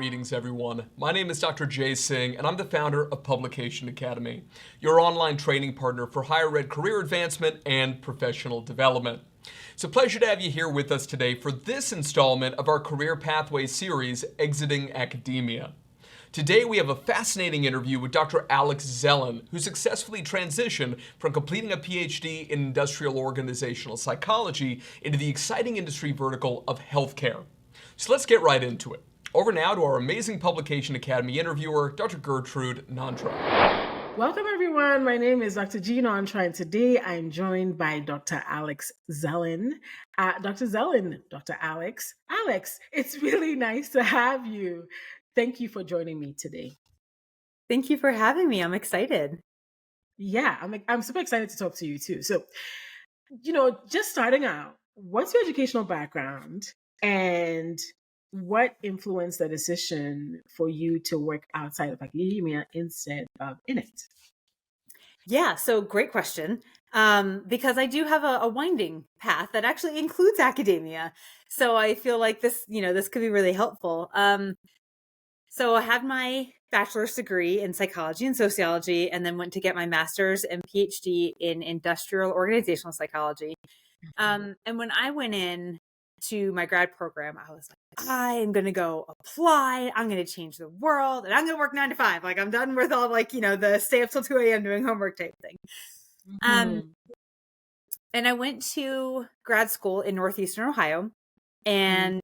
Greetings, everyone. My name is Dr. Jay Singh, and I'm the founder of Publication Academy, your online training partner for higher ed career advancement and professional development. It's a pleasure to have you here with us today for this installment of our Career Pathway series, Exiting Academia. Today we have a fascinating interview with Dr. Alex Zellin, who successfully transitioned from completing a PhD in industrial organizational psychology into the exciting industry vertical of healthcare. So let's get right into it. Over now to our amazing Publication Academy interviewer, Dr. Gertrude Nantra. Welcome, everyone. My name is Dr. G. Nantra, and today I'm joined by Dr. Alex Zellin. Dr. Zellin, Dr. Alex. Alex, it's really nice to have you. Thank you for joining me today. Thank you for having me. I'm excited. Yeah, I'm super excited to talk to you too. So, just starting out, what's your educational background and what influenced the decision for you to work outside of academia instead of in it? Yeah, so great question. Because I do have a winding path that actually includes academia. So I feel like this could be really helpful. So I had my bachelor's degree in psychology and sociology, and then went to get my master's and PhD in industrial organizational psychology. And when I went in to my grad program, I was like, I am going to go apply. I'm going to change the world, and I'm going to work 9 to 5. Like, I'm done with all the stay up till 2 a.m. doing homework type thing. And I went to grad school in Northeastern Ohio, and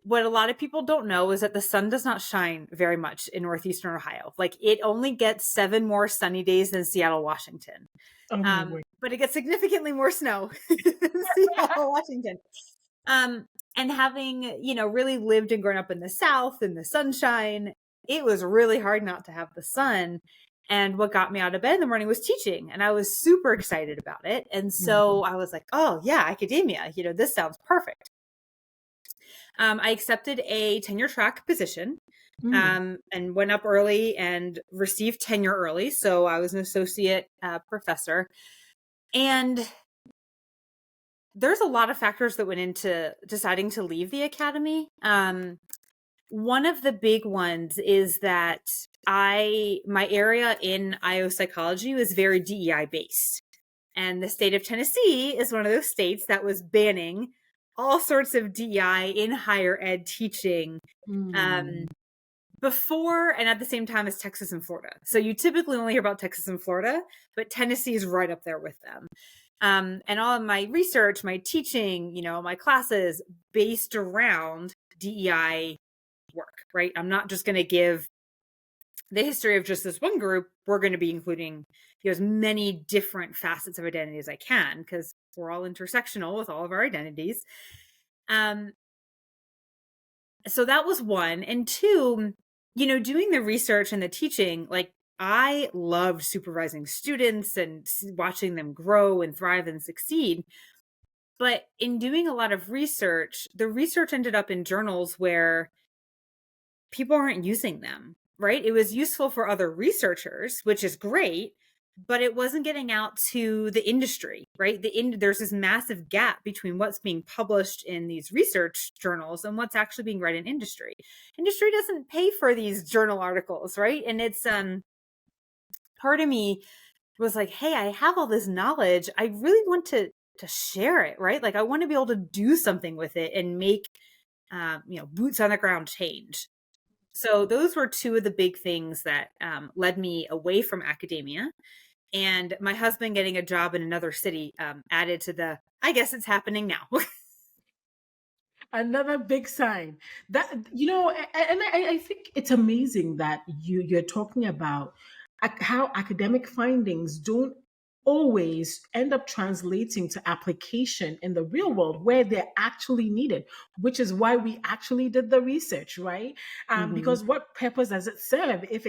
what a lot of people don't know is that the sun does not shine very much in Northeastern Ohio. Like, it only gets 7 more sunny days than Seattle, Washington. But it gets significantly more snow than Seattle, Washington. And having, really lived and grown up in the South in the sunshine, it was really hard not to have the sun. And what got me out of bed in the morning was teaching. And I was super excited about it. And so I was like, oh yeah, academia, this sounds perfect. I accepted a tenure track position, and went up early and received tenure early. So I was an associate professor. And there's a lot of factors that went into deciding to leave the academy. One of the big ones is that my area in IO psychology was very DEI based. And the state of Tennessee is one of those states that was banning all sorts of DEI in higher ed teaching before and at the same time as Texas and Florida. So you typically only hear about Texas and Florida, but Tennessee is right up there with them. And all of my research, my teaching, my classes based around DEI work, right? I'm not just going to give the history of just this one group. We're going to be including as many different facets of identity as I can, because we're all intersectional with all of our identities. So that was one. And two, doing the research and the teaching, like, I loved supervising students and watching them grow and thrive and succeed. But in doing a lot of research, the research ended up in journals where people aren't using them, right? It was useful for other researchers, which is great, but it wasn't getting out to the industry, right? There's this massive gap between what's being published in these research journals and what's actually being read in industry. Industry doesn't pay for these journal articles, right? And it's part of me was like, hey, I have all this knowledge. I really want to share it, right? Like, I want to be able to do something with it and make, boots on the ground change. So those were two of the big things that led me away from academia. And my husband getting a job in another city added to I guess it's happening now. Another big sign that, and I think it's amazing that you're talking about how academic findings don't always end up translating to application in the real world where they're actually needed, which is why we actually did the research, right? Because what purpose does it serve if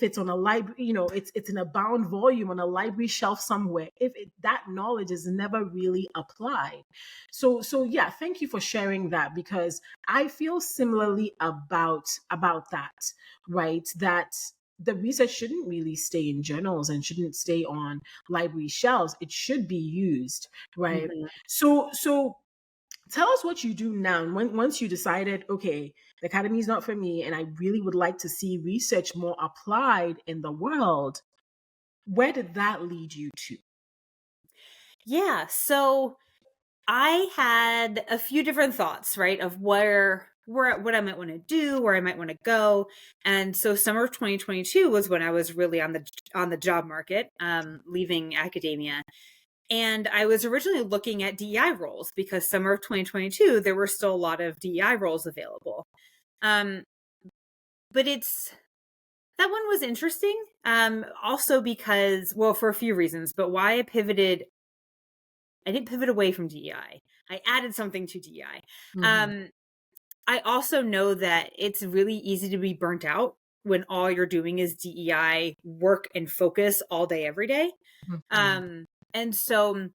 it's on a library, it's in a bound volume on a library shelf somewhere, if that knowledge is never really applied. So yeah, thank you for sharing that, because I feel similarly about that, right? That the research shouldn't really stay in journals and shouldn't stay on library shelves. It should be used, right? So Tell us what you do now. Once you decided, okay, the academy is not for me, and I really would like to see research more applied in the world, where did that lead you to? Yeah. So I had a few different thoughts, right, of what I might want to do, where I might want to go. And so summer of 2022 was when I was really on the job market, leaving academia. And I was originally looking at DEI roles because summer of 2022 there were still a lot of DEI roles available. Um, but that one was interesting. Also because, well, for a few reasons, but why I didn't pivot away from DEI. I added something to DEI. Mhm. Um, I also know that it's really easy to be burnt out when all you're doing is DEI work and focus all day, every day. Mhm. And so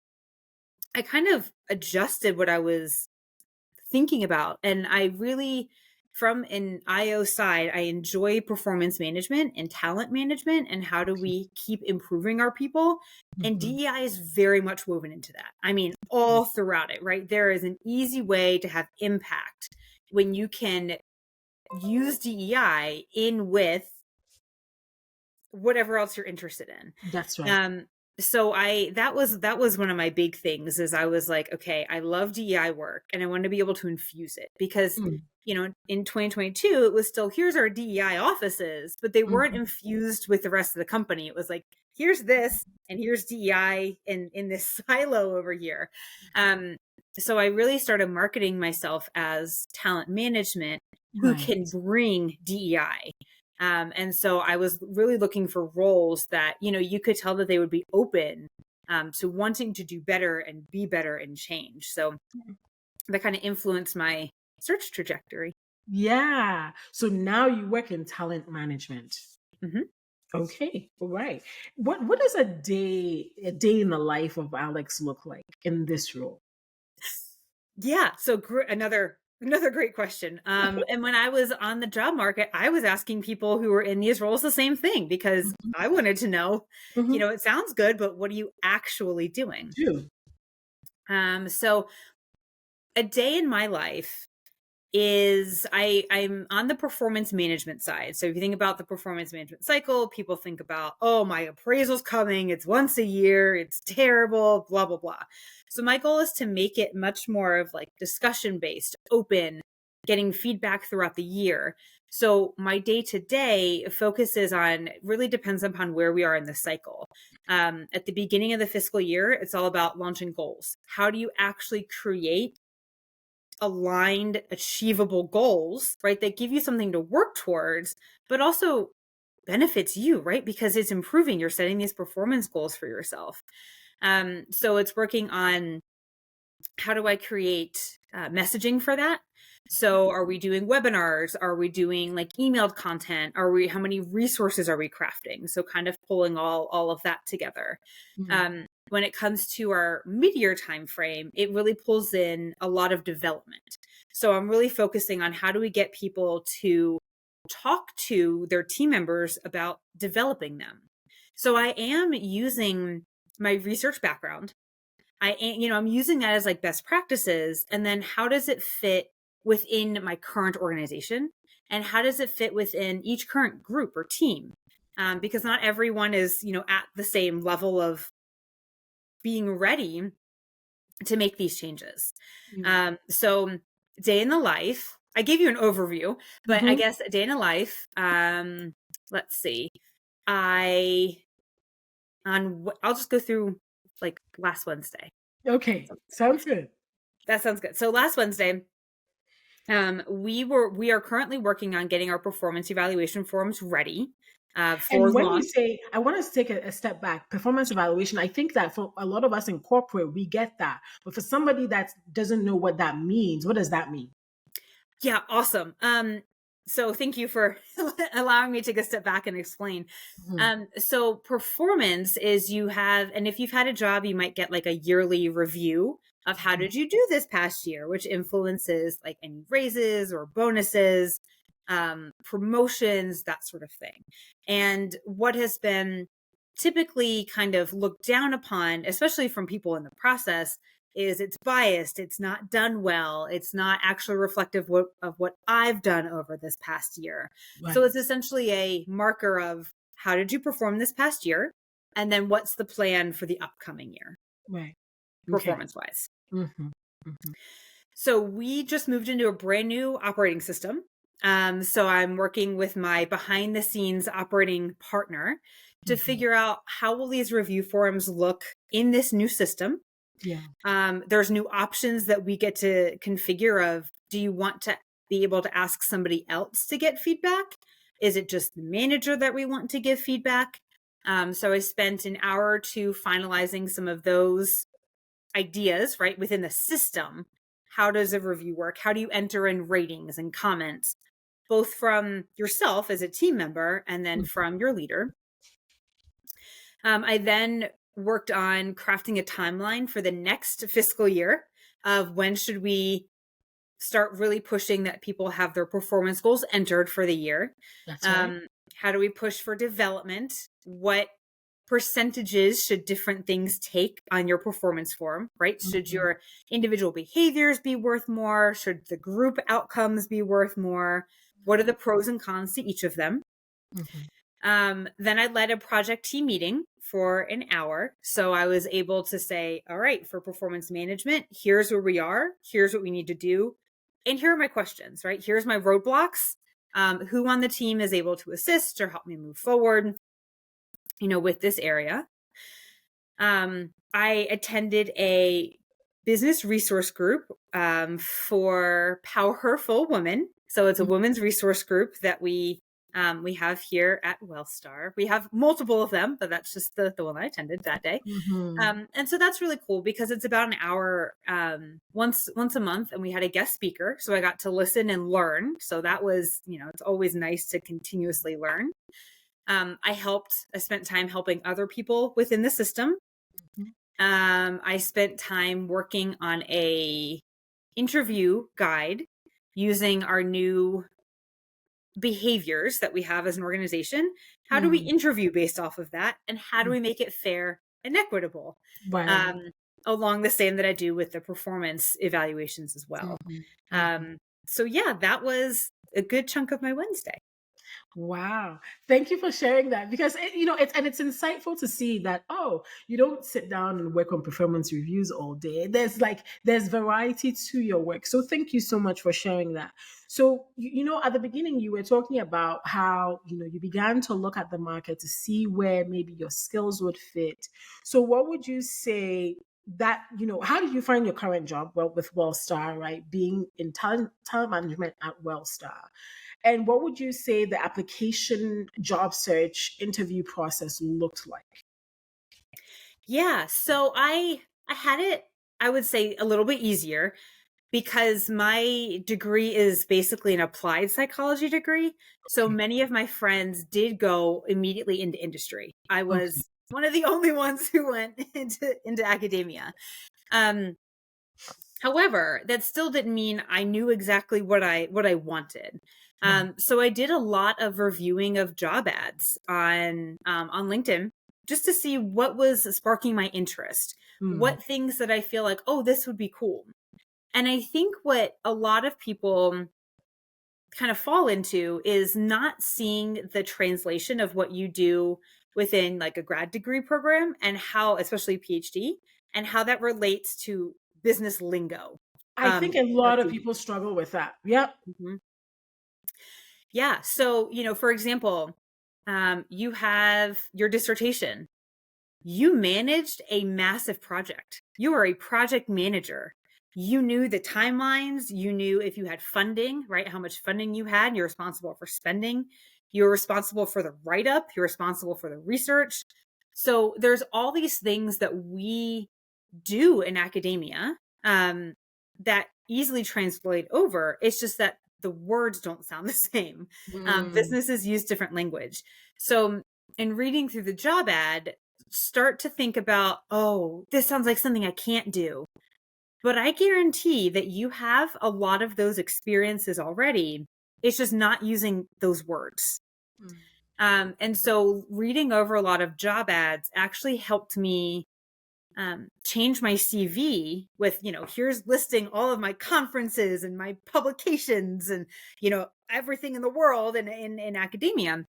I kind of adjusted what I was thinking about. And I really, from an IO side, I enjoy performance management and talent management and how do we keep improving our people. And Mhm. DEI is very much woven into that. I mean, all throughout it, right? There is an easy way to have impact when you can use DEI in with whatever else you're interested in. That's right. So that was one of my big things is I was like, okay, I love DEI work and I want to be able to infuse it because, Mm. in 2022, it was still, here's our DEI offices, but they weren't Mhm. infused with the rest of the company. It was like, here's this and here's DEI in this silo over here. So I really started marketing myself as talent management who Right. can bring DEI. And so I was really looking for roles that, you could tell that they would be open to wanting to do better and be better and change. So that kind of influenced my search trajectory. Yeah. So now you work in talent management. hmm Okay. All right. What does a day in the life of Alex look like in this role? Yeah. So another great question. And when I was on the job market, I was asking people who were in these roles the same thing because Mhm. I wanted to know, Mhm. it sounds good, but what are you actually doing? Do. So a day in my life is I'm on the performance management side. So if you think about the performance management cycle, people think about, oh, my appraisal's coming, it's once a year, it's terrible, blah, blah, blah. So my goal is to make it much more of like discussion based, open, getting feedback throughout the year. So my day to day focuses on really depends upon where we are in the cycle. At the beginning of the fiscal year, it's all about launching goals. How do you actually create aligned, achievable goals, right? That give you something to work towards, but also benefits you, right? Because it's improving. You're setting these performance goals for yourself. So it's working on how do I create messaging for that? So are we doing webinars? Are we doing like emailed content? How many resources are we crafting? So kind of pulling all of that together. Mhm. When it comes to our mid-year time frame, it really pulls in a lot of development. So I'm really focusing on how do we get people to talk to their team members about developing them. So I am using my research background. I'm using that as like best practices. And then how does it fit within my current organization? And how does it fit within each current group or team? Because not everyone is, at the same level of being ready to make these changes. Mm. So day in the life, I gave you an overview, but I Mhm. guess a day in the life, let's see. I I'll just go through like last Wednesday. Okay. Sounds good. That sounds good. So last Wednesday, we are currently working on getting our performance evaluation forms ready for And when you launch. say, I want us to take a step back, performance evaluation, I think that for a lot of us in corporate, we get that. But for somebody that doesn't know what that means, what does that mean? Yeah, awesome. So thank you for allowing me to take a step back and explain. Mhm. So performance is and if you've had a job, you might get like a yearly review of how did you do this past year, which influences like any raises or bonuses, promotions, that sort of thing. And what has been typically kind of looked down upon, especially from people in the process, is it's biased, it's not done well, it's not actually reflective of what I've done over this past year. Right. So it's essentially a marker of how did you perform this past year? And then what's the plan for the upcoming year, Right. Okay. performance-wise? Mm-hmm. Mm-hmm. So we just moved into a brand new operating system. So I'm working with my behind the scenes operating partner to Mm-hmm. figure out how will these review forums look in this new system. Yeah. There's new options that we get to configure of, do you want to be able to ask somebody else to get feedback? Is it just the manager that we want to give feedback? So I spent an hour or two finalizing some of those ideas, right, within the system. How does a review work? How do you enter in ratings and comments, both from yourself as a team member and then from your leader? I then worked on crafting a timeline for the next fiscal year of when should we start really pushing that people have their performance goals entered for the year. That's right. How do we push for development? What percentages should different things take on your performance form, right? Should your individual behaviors be worth more? Should the group outcomes be worth more? What are the pros and cons to each of them? Then I led a project team meeting for an hour. So I was able to say, all right, for performance management, here's where we are. Here's what we need to do. And here are my questions, right? Here's my roadblocks. Who on the team is able to assist or help me move forward, with this area. I attended a business resource group for powerful women. So it's a women's resource group that we have here at Wellstar. We have multiple of them, but that's just the one I attended that day. And so that's really cool because it's about an hour once a month, and we had a guest speaker. So I got to listen and learn. So that was, it's always nice to continuously learn. I spent time helping other people within the system. I spent time working on a interview guide using our new behaviors that we have as an organization. How do we interview based off of that? And how do we make it fair and equitable? Wow. Along the same that I do with the performance evaluations as well. So yeah, that was a good chunk of my Wednesday. Wow. Thank you for sharing that because it's insightful to see that, you don't sit down and work on performance reviews all day. There's variety to your work. So thank you so much for sharing that. So, at the beginning you were talking about how, you began to look at the market to see where maybe your skills would fit. So what would you say that, how did you find your current job with Wellstar, right? Being in talent management at Wellstar. And what would you say the application job search interview process looked like? Yeah, so I had it, I would say, a little bit easier because my degree is basically an applied psychology degree. So many of my friends did go immediately into industry. I was one of the only ones who went into academia. However, that still didn't mean I knew exactly what I wanted. So I did a lot of reviewing of job ads on LinkedIn just to see what was sparking my interest, what things that I feel like, this would be cool. And I think what a lot of people kind of fall into is not seeing the translation of what you do within like a grad degree program and how, especially PhD, and how that relates to business lingo. I think a lot of people struggle with that. Yep. Yeah. So, for example, you have your dissertation. You managed a massive project. You are a project manager. You knew the timelines. You knew if you had funding, right? How much funding you had. You're responsible for spending. You're responsible for the write-up. You're responsible for the research. So there's all these things that we do in academia that easily translate over. It's just that the words don't sound the same. Businesses use different language. So in reading through the job ad, start to think about, this sounds like something I can't do. But I guarantee that you have a lot of those experiences already. It's just not using those words. And so reading over a lot of job ads actually helped me change my CV with, here's listing all of my conferences and my publications and, everything in the world and in academia,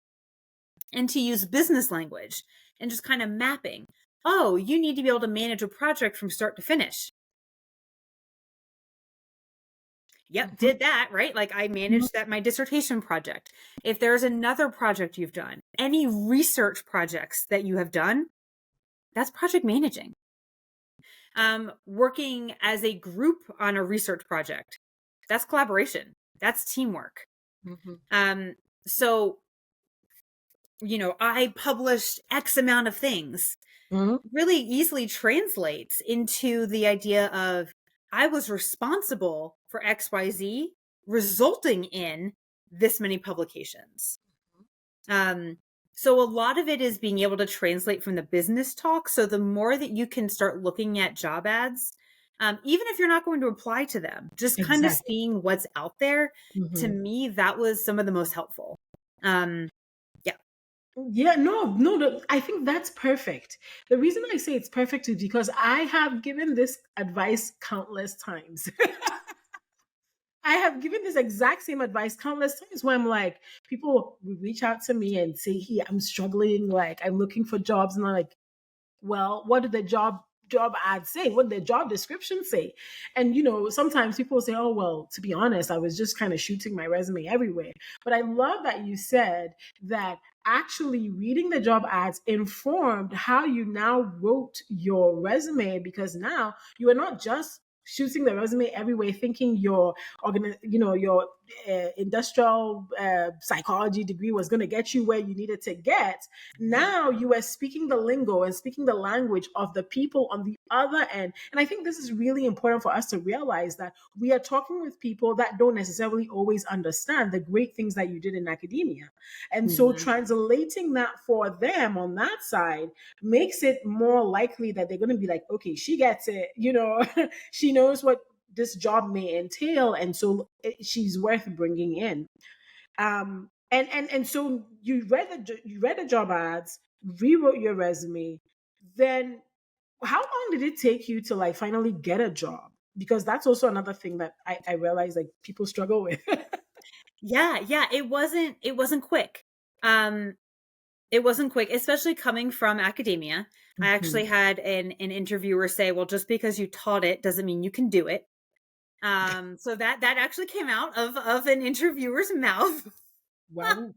and to use business language and just kind of mapping. Oh, you need to be able to manage a project from start to finish. Yep, did that, right? Like I managed my dissertation project. If there's another project you've done, any research projects that you have done, that's project managing. Working as a group on a research project, that's collaboration. That's teamwork. So, I published X amount of things really easily translates into the idea of I was responsible for XYZ resulting in this many publications. So a lot of it is being able to translate from the business talk. So the more that you can start looking at job ads, even if you're not going to apply to them, just kind of seeing what's out there, to me, that was some of the most helpful. Yeah, no, I think that's perfect. The reason I say it's perfect is because I have given this advice countless times. I have given this exact same advice countless times where I'm like, people will reach out to me and say, hey, I'm struggling, like I'm looking for jobs. And I'm like, well, what did the job ads say? What did the job description say? And sometimes people say, oh, well, to be honest, I was just kind of shooting my resume everywhere. But I love that you said that actually reading the job ads informed how you now wrote your resume, because now you are not just shooting the resume everywhere thinking your industrial psychology degree was going to get you where you needed to get. Now you are speaking the lingo and speaking the language of the people on the other end. And I think this is really important for us to realize that we are talking with people that don't necessarily always understand the great things that you did in academia. And so translating that for them on that side makes it more likely that they're going to be like, okay, she gets it, she knows what this job may entail, and so she's worth bringing in. And so you read the job ads, rewrote your resume. Then how long did it take you to like finally get a job? Because that's also another thing that I realize like people struggle with. Yeah, it wasn't quick. It wasn't quick, especially coming from academia. I actually had an interviewer say, well, just because you taught it doesn't mean you can do it. So that actually came out of an interviewer's mouth. Wow.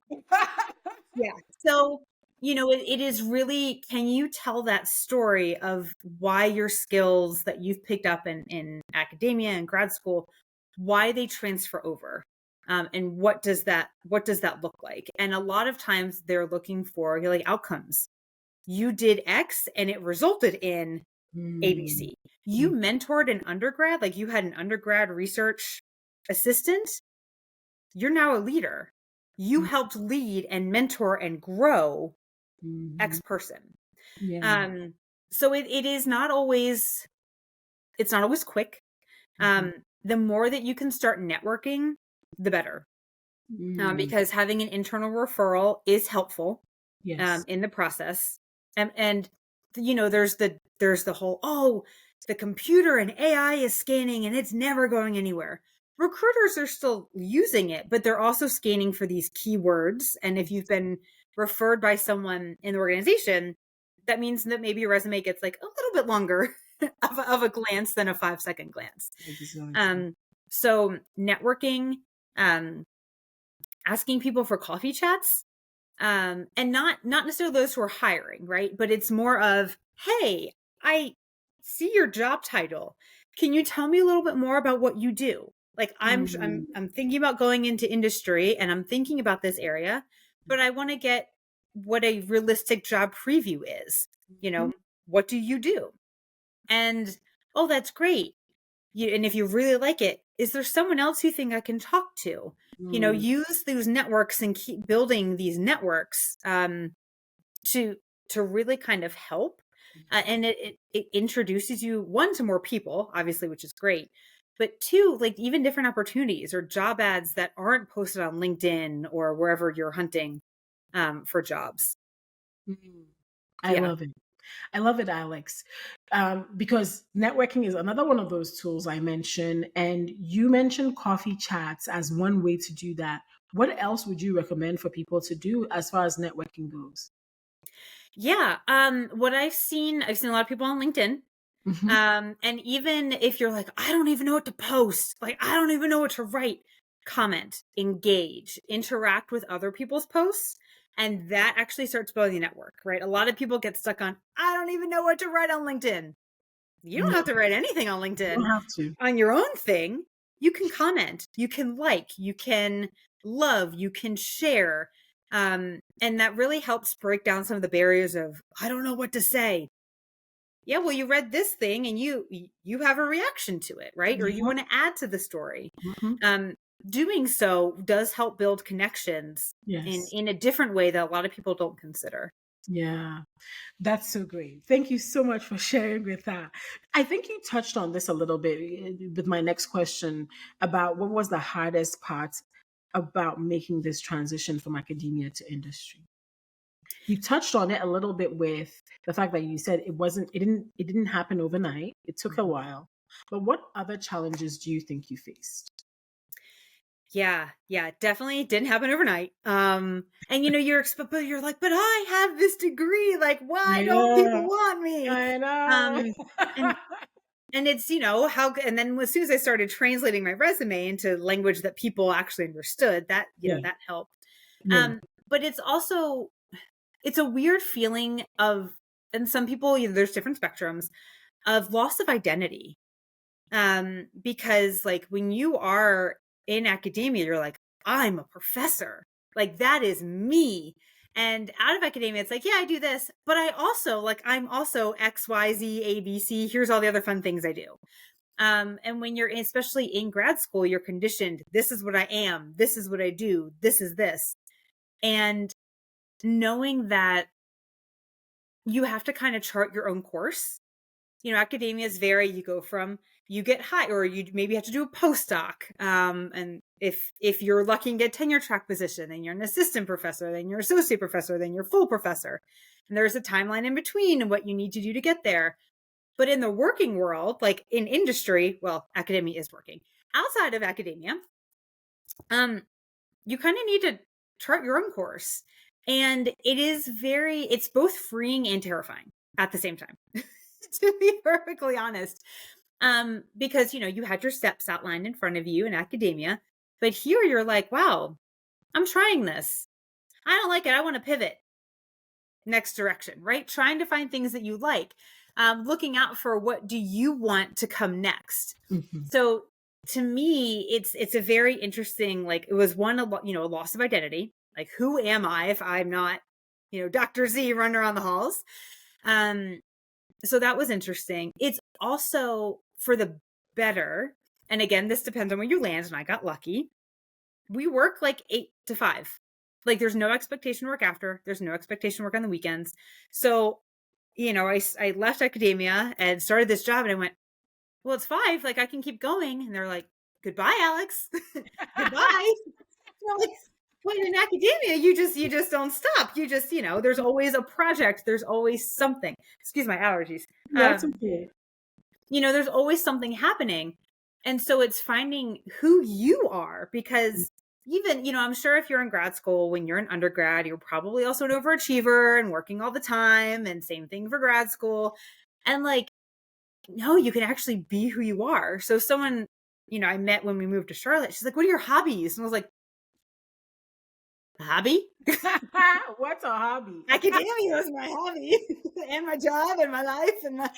Yeah. So, it is really, can you tell that story of why your skills that you've picked up in academia and grad school, why they transfer over? And what does that look like? And a lot of times they're looking for like outcomes. You did X and it resulted in ABC. You mentored an undergrad, like you had an undergrad research assistant. You're now a leader. You helped lead and mentor and grow X person. So it is not always, it's not always quick. The more that you can start networking, the better. Because having an internal referral is helpful in the process. And there's the whole, the computer and AI is scanning and it's never going anywhere. Recruiters are still using it, but they're also scanning for these keywords. And if you've been referred by someone in the organization, that means that maybe your resume gets like a little bit longer of a glance than a 5-second glance. So networking, asking people for coffee chats, and not necessarily those who are hiring, right? But it's more of, hey, I see your job title. Can you tell me a little bit more about what you do? Like I'm thinking about going into industry and I'm thinking about this area, but I want to get what a realistic job preview is. What do you do? And, oh, that's great. And if you really like it, is there someone else you think I can talk to? Use those networks and keep building these networks to really kind of help. And it introduces you, one, to more people, obviously, which is great. But two, like even different opportunities or job ads that aren't posted on LinkedIn or wherever you're hunting for jobs. I love it. I love it, Alex. because networking is another one of those tools I mentioned, and you mentioned coffee chats as one way to do that. What else would you recommend for people to do as far as networking goes? Yeah. What I've seen a lot of people on LinkedIn. Mhm. And even if you're like, I don't even know what to post, like, I don't even know what to write, comment, engage, interact with other people's posts. And that actually starts building a network, right? A lot of people get stuck on, I don't even know what to write on LinkedIn. You don't No, have to write anything on you don't LinkedIn. have to. On your own thing, you can comment, you can like, you can love, you can share. And that really helps break down some of the barriers of, I don't know what to say. Yeah, well, you read this thing and you have a reaction to it, right? Or you Yeah. want to add to the story. Mhm. Um, Doing so does help build connections Yes. in a different way that a lot of people don't consider. Yeah. That's so great. Thank you so much for sharing with that. I think you touched on this a little bit with my next question about what was the hardest part about making this transition from academia to industry. You touched on it a little bit with the fact that you said it didn't happen overnight. It took a while. But what other challenges do you think you faced? Yeah, definitely didn't happen overnight. And but you're like, but I have this degree. Like, why don't Yeah, people want me? I know. Um, and and it's and then as soon as I started translating my resume into language that people actually understood, that Yeah, that helped. yeah. But it's a weird feeling of, and some people, there's different spectrums of loss of identity. Because like when you are in academia, you're like, I'm a professor. Like that is me. And out of academia, it's like, yeah, I do this, but I'm also X, Y, Z, A, B, C. Here's all the other fun things I do. And when especially in grad school, you're conditioned. This is what I am. This is what I do. This is this. And knowing that you have to kind of chart your own course. Academia is you go from, you get high, or you maybe have to do a postdoc. And if you're lucky and get tenure track position, then you're an assistant professor, then you're associate professor, then you're full professor. And there's a timeline in between and what you need to do to get there. But in the working world, like in industry, well, academia is working. Outside of academia, you kind of need to chart your own course. And it's both freeing and terrifying at the same time, to be perfectly honest. Because, you had your steps outlined in front of you in academia, but here you're like, wow, I'm trying this. I don't like it. I want to pivot next direction, right? Trying to find things that you like, looking out for what do you want to come next. Mhm. So to me, it's a very interesting, like it was a loss of identity. Like, who am I if I'm not, Dr. Z running around the halls? So that was interesting. It's also for the better. And again, this depends on where you land. And I got lucky. We work like 8 to 5. Like there's no expectation work after. There's no expectation work on the weekends. So, I left academia and started this job and I went, well, it's 5. Like I can keep going. And they're like, goodbye, Alex. Goodbye. Well, like, when in academia, you just don't stop. You just, there's always a project. There's always something. Excuse my allergies. That's okay. There's always something happening. And so it's finding who you are, because even, I'm sure if you're in grad school, when you're an undergrad, you're probably also an overachiever and working all the time, and same thing for grad school. And like, no, you can actually be who you are. So someone, I met when we moved to Charlotte, she's like, what are your hobbies? And I was like, a hobby? What's a hobby? Academia was my hobby and my job and my life and my...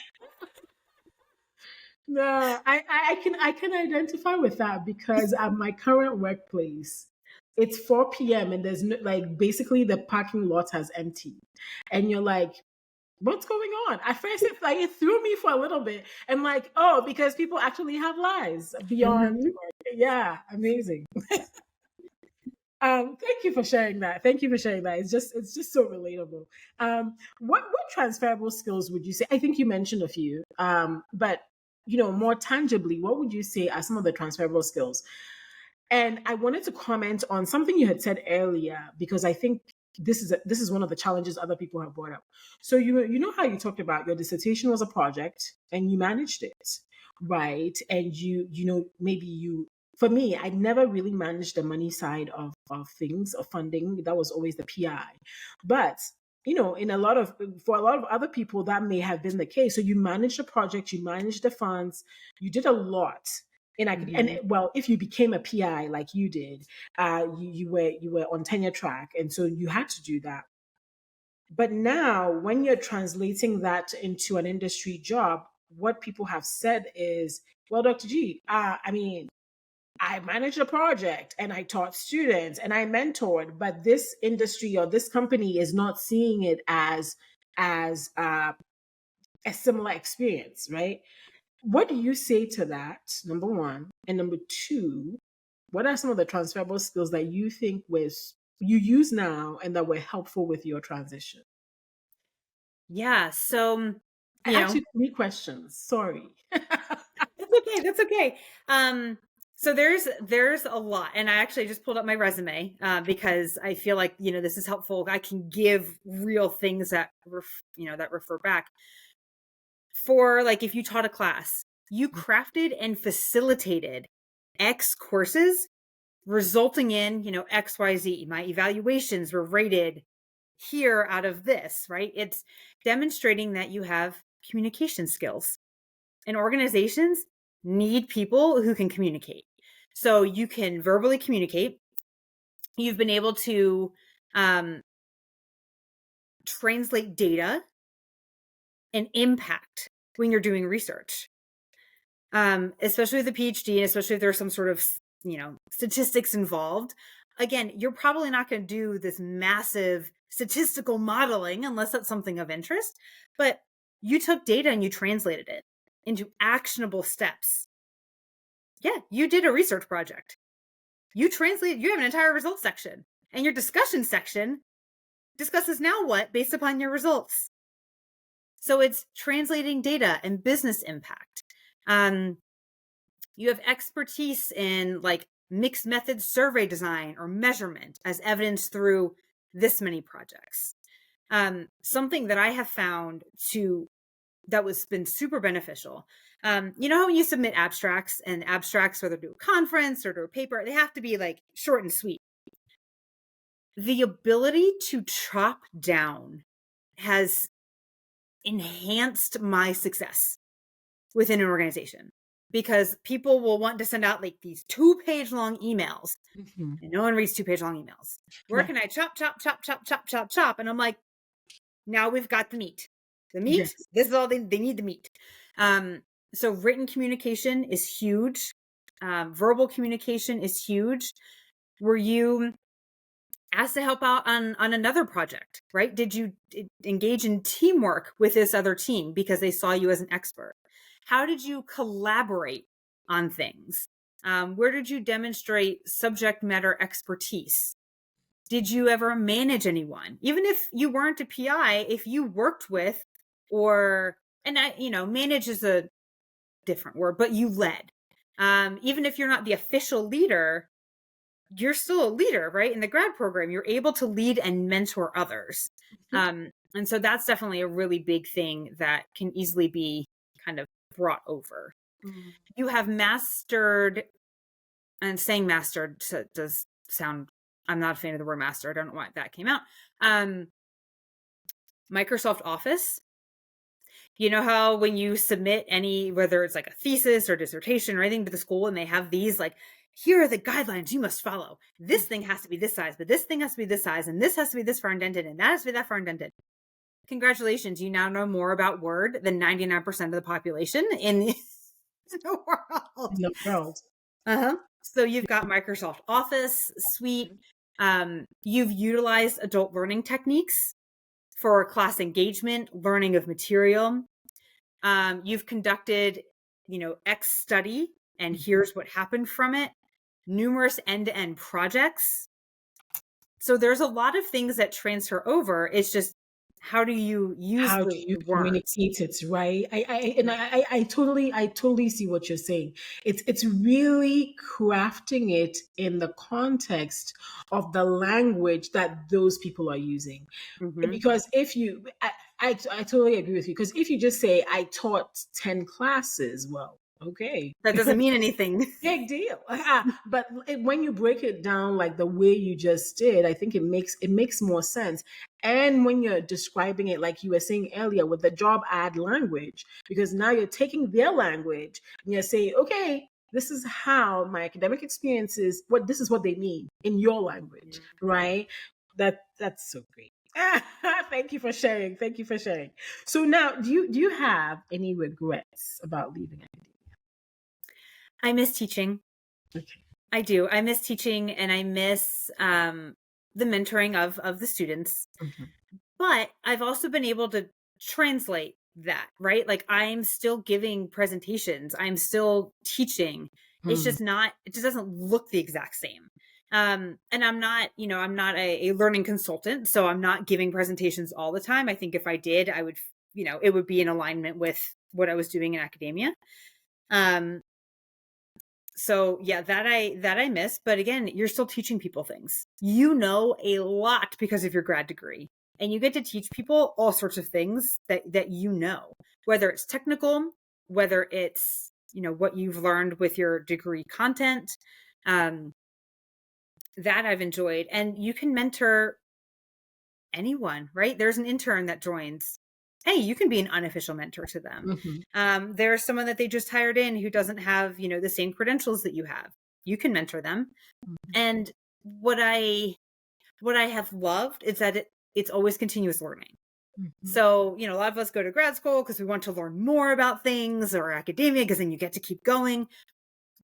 No, I can identify with that because at my current workplace, it's 4 p.m. and there's no, like basically the parking lot has emptied, and you're like, what's going on? At first, it threw me for a little bit, and like, oh, because people actually have lives beyond work. Yeah, amazing. Thank you for sharing that. Thank you for sharing that. It's just so relatable. What transferable skills would you say? I think you mentioned a few. But more tangibly, what would you say are some of the transferable skills? And I wanted to comment on something you had said earlier because I think this is one of the challenges other people have brought up. So you know how you talked about your dissertation was a project and you managed it, right? And you know, maybe you, for me, I never really managed the money side of things, of funding. That was always the PI. But you know, for a lot of other people, that may have been the case. So you managed the project, you managed the funds, you did a lot. And well, if you became a PI like you did, you were on tenure track, and so you had to do that. But now, when you're translating that into an industry job, what people have said is, well, Dr. G, I mean, I managed a project and I taught students and I mentored, but this industry or this company is not seeing it as a similar experience, right? What do you say to that? Number one, and number two, what are some of the transferable skills that you think you use now and that were helpful with your transition? Yeah. So, I asked you 3 questions. Sorry. That's okay. So there's a lot, and I actually just pulled up my resume because I feel like, you know, this is helpful. I can give real things that that refer back. For like, if you taught a class, you crafted and facilitated X courses, resulting in, you know, XYZ. My evaluations were rated here out of this, right? It's demonstrating that you have communication skills, and organizations need people who can communicate. So you can verbally communicate. You've been able to translate data and impact when you're doing research, especially with a PhD, and especially if there's some sort of, you know, statistics involved. Again, you're probably not going to do this massive statistical modeling unless that's something of interest, but you took data and you translated it into actionable steps. Yeah, you did a research project. You have an entire results section, and your discussion section discusses now what based upon your results. So it's translating data and business impact. You have expertise in like mixed method survey design or measurement as evidenced through this many projects. Something that I have found that was been super beneficial. You know how when you submit abstracts, whether to a conference or to a paper, they have to be like short and sweet. The ability to chop down has enhanced my success within an organization, because people will want to send out like these 2-page long emails, and no one reads 2-page long emails. Where can I chop? And I'm like, now we've got the meat. The meat, yes. This is all they need, the meat. So written communication is huge. Verbal communication is huge. Were you asked to help out on another project, right? Did you engage in teamwork with this other team because they saw you as an expert? How did you collaborate on things? Where did you demonstrate subject matter expertise? Did you ever manage anyone? Even if you weren't a PI, if you worked with manage is a different word, but you led. Even if you're not the official leader, you're still a leader, right? In the grad program, you're able to lead and mentor others. And so that's definitely a really big thing that can easily be kind of brought over. You have mastered, and saying mastered does sound, I'm not a fan of the word master. I don't know why that came out. Microsoft Office. You know how when you submit whether it's like a thesis or dissertation or anything to the school, and they have these like, here are the guidelines you must follow. This thing has to be this size, but this thing has to be this size, and this has to be this far indented, and that has to be that far indented. Congratulations, you now know more about Word than 99% of the population in the world. In the world. So you've got Microsoft Office Suite. You've utilized adult learning techniques for class engagement, learning of material. You've conducted, X study, and here's what happened from it. Numerous end-to-end projects. So there's a lot of things that transfer over. It's just how do you use How do the you words? communicate it, right? I totally see what you're saying. It's really crafting it in the context of the language that those people are using. Hmm. Because if you I totally agree with you, because if you just say I taught 10 classes, well, okay. That doesn't mean anything. Big deal. But when you break it down like the way you just did, I think it makes more sense. And when you're describing it like you were saying earlier with the job ad language, because now you're taking their language and you're saying, okay, this is how my academic experiences, what this is what they mean in your language, right? That's so great. Thank you for sharing. Thank you for sharing. So now, do you have any regrets about leaving academia? I miss teaching. Okay. I do. I miss teaching, and I miss the mentoring of the students. Mhm. But I've also been able to translate that, right? Like I'm still giving presentations, I'm still teaching. It's Hmm. just not, it just doesn't look the exact same. And I'm not, I'm not a learning consultant, so I'm not giving presentations all the time. I think if I did, I would, it would be in alignment with what I was doing in academia. Um, so yeah, that I miss, but again, you're still teaching people things. You know a lot because of your grad degree, and you get to teach people all sorts of things that whether it's technical, whether it's what you've learned with your degree content. Um, that I've enjoyed, and you can mentor anyone, right? There's an intern that joins. Hey, you can be an unofficial mentor to them. Hmm. There's someone that they just hired in who doesn't have, the same credentials that you have. You can mentor them. And what I have loved is that it's always continuous learning. Hmm. So, a lot of us go to grad school because we want to learn more about things, or academia because then you get to keep going.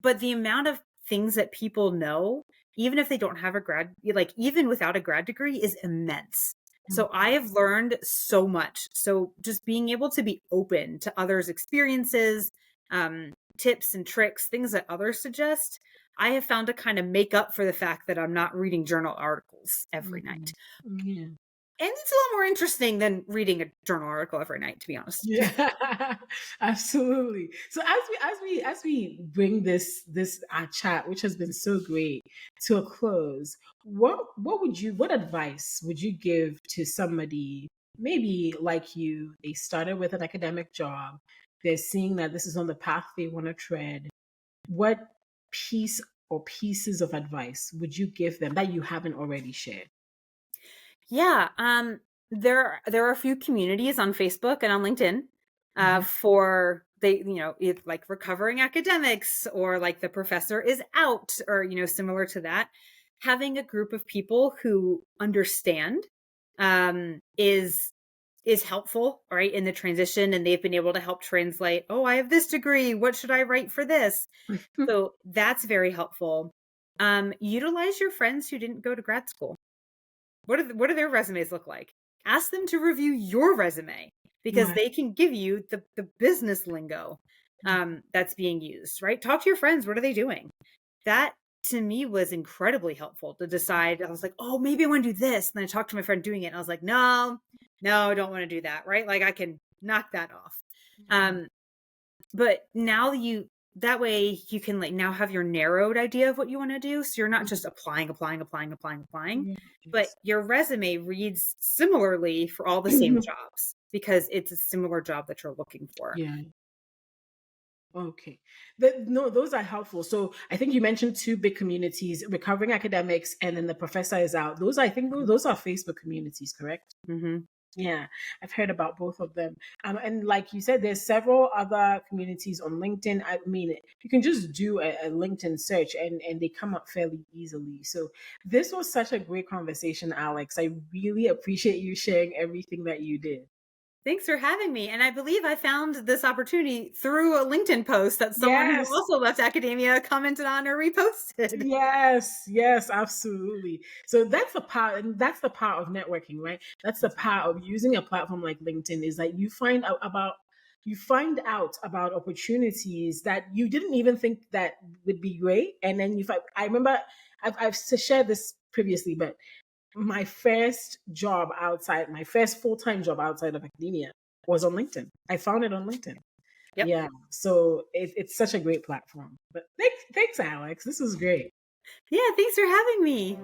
But the amount of things that people know, even if they don't have a grad, like even without a grad degree, is immense. So I have learned so much. So just being able to be open to others' experiences, tips and tricks, things that others suggest, I have found to kind of make up for the fact that I'm not reading journal articles every night. Yeah. And it's a lot more interesting than reading a journal article every night, to be honest. Yeah, absolutely. So as we bring this our chat, which has been so great, to a close, what advice would you give to somebody maybe like you? They started with an academic job, they're seeing that this is on the path they want to tread. What piece or pieces of advice would you give them that you haven't already shared? Yeah, there are a few communities on Facebook and on LinkedIn Mhm. for it's like recovering academics, or like the professor is out, or similar to that. Having a group of people who understand is helpful, right, in the transition, and they've been able to help translate. Oh, I have this degree. What should I write for this? So that's very helpful. Utilize your friends who didn't go to grad school. What do their resumes look like? Ask them to review your resume, because Right. they can give you the business lingo that's being used, right? Talk to your friends. What are they doing? That to me was incredibly helpful to decide. I was like, oh, maybe I want to do this. And then I talked to my friend doing it, and I was like, no, I don't want to do that. Right. Like I can knock that off. Um, but now that way you can like now have your narrowed idea of what you want to do. So you're not just applying, but Yes. your resume reads similarly for all the same jobs, because it's a similar job that you're looking for. Yeah. Okay. No, those are helpful. So I think you mentioned two big communities, recovering academics, and then the professor is out. Those, I think those are Facebook communities, correct? Mm-hmm. Yeah, I've heard about both of them. And like you said, there's several other communities on LinkedIn. I mean, you can just do a LinkedIn search and they come up fairly easily. So this was such a great conversation, Alex. I really appreciate you sharing everything that you did. Thanks for having me. And I believe I found this opportunity through a LinkedIn post that someone who Yes. also left academia commented on or reposted. Yes, absolutely. So that's the power, and that's the power of networking, right? That's the power of using a platform like LinkedIn, is that you find out about opportunities that you didn't even think that would be great, and then I remember I've shared this previously, but my first job outside, my first full-time job outside of academia was on LinkedIn. I found it on LinkedIn. Yep. Yeah. So it's such a great platform. But thanks, Alex. This was great. Yeah, thanks for having me.